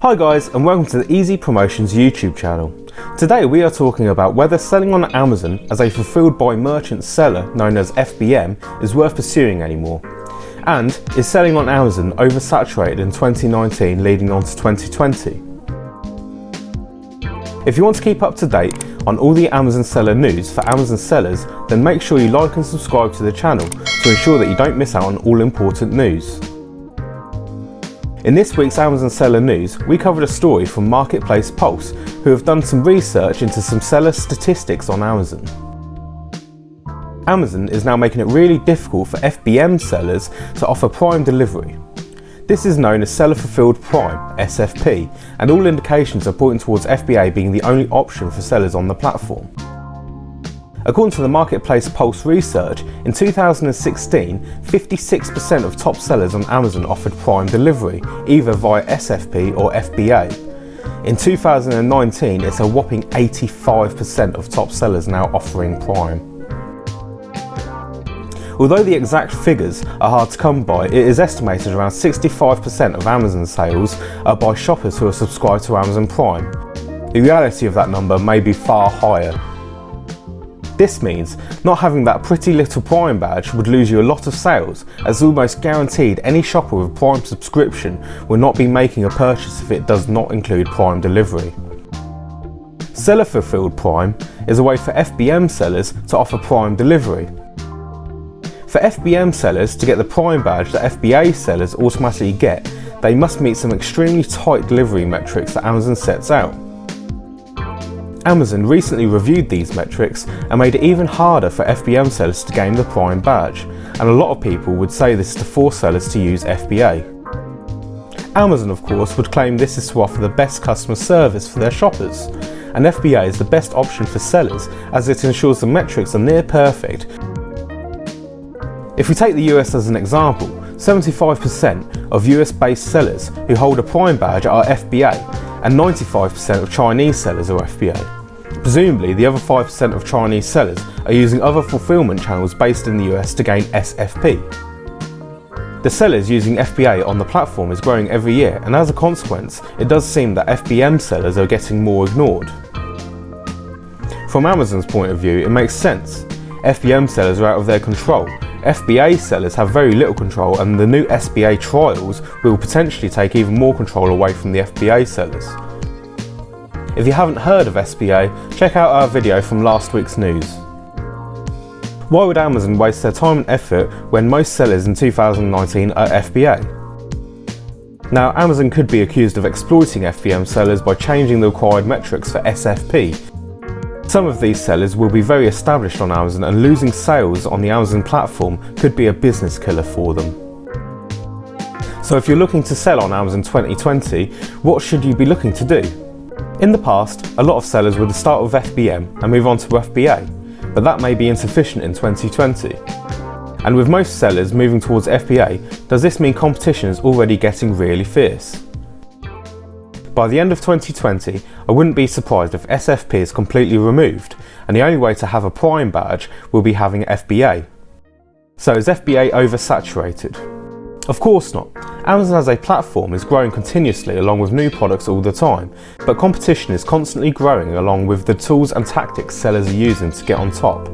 Hi guys, and welcome to the Easy Promotions YouTube channel. Today we are talking about whether selling on Amazon as a fulfilled by merchant seller known as FBM is worth pursuing anymore. And is selling on Amazon oversaturated in 2019 leading on to 2020? If you want to keep up to date on all the Amazon seller news for Amazon sellers, then make sure you like and subscribe to the channel to ensure that you don't miss out on all important news. In this week's Amazon seller news, we covered a story from Marketplace Pulse, who have done some research into some seller statistics on Amazon. Amazon is now making it really difficult for FBM sellers to offer Prime delivery. This is known as Seller Fulfilled Prime, SFP, and all indications are pointing towards FBA being the only option for sellers on the platform. According to the Marketplace Pulse research, in 2016, 56% of top sellers on Amazon offered Prime delivery, either via SFP or FBA. In 2019, it's a whopping 85% of top sellers now offering Prime. Although the exact figures are hard to come by, it is estimated around 65% of Amazon sales are by shoppers who are subscribed to Amazon Prime. The reality of that number may be far higher. This means not having that pretty little Prime badge would lose you a lot of sales, as almost guaranteed any shopper with Prime subscription will not be making a purchase if it does not include Prime delivery. Seller Fulfilled Prime is a way for FBM sellers to offer Prime delivery. For FBM sellers to get the Prime badge that FBA sellers automatically get, they must meet some extremely tight delivery metrics that Amazon sets out. Amazon recently reviewed these metrics and made it even harder for FBM sellers to gain the Prime badge, and a lot of people would say this to force sellers to use FBA. Amazon, of course, would claim this is to offer the best customer service for their shoppers, and FBA is the best option for sellers as it ensures the metrics are near perfect. If we take the US as an example, 75% of US-based sellers who hold a Prime badge are FBA, and 95% of Chinese sellers are FBA. Presumably, the other 5% of Chinese sellers are using other fulfillment channels based in the US to gain SFP. The sellers using FBA on the platform is growing every year, and as a consequence, it does seem that FBM sellers are getting more ignored. From Amazon's point of view, it makes sense. FBM sellers are out of their control. FBA sellers have very little control, and the new SBA trials will potentially take even more control away from the FBA sellers. If you haven't heard of SBA, check out our video from last week's news. Why would Amazon waste their time and effort when most sellers in 2019 are FBA? Now, Amazon could be accused of exploiting FBM sellers by changing the required metrics for SFP. Some of these sellers will be very established on Amazon, and losing sales on the Amazon platform could be a business killer for them. So if you're looking to sell on Amazon 2020, what should you be looking to do? In the past, a lot of sellers would start with FBM and move on to FBA, but that may be insufficient in 2020. And with most sellers moving towards FBA, does this mean competition is already getting really fierce? By the end of 2020, I wouldn't be surprised if SFP is completely removed, and the only way to have a Prime badge will be having FBA. So is FBA oversaturated? Of course not. Amazon as a platform is growing continuously along with new products all the time, but competition is constantly growing along with the tools and tactics sellers are using to get on top.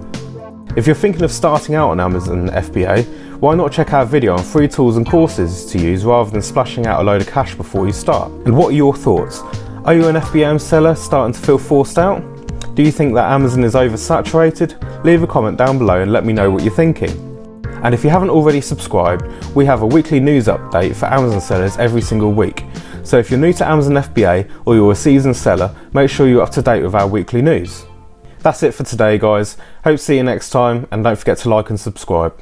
If you're thinking of starting out on Amazon FBA, why not check our video on free tools and courses to use rather than splashing out a load of cash before you start? And what are your thoughts? Are you an FBM seller starting to feel forced out? Do you think that Amazon is oversaturated? Leave a comment down below and let me know what you're thinking. And if you haven't already subscribed, we have a weekly news update for Amazon sellers every single week. So if you're new to Amazon FBA or you're a seasoned seller, make sure you're up to date with our weekly news. That's it for today, guys. Hope to see you next time, and don't forget to like and subscribe.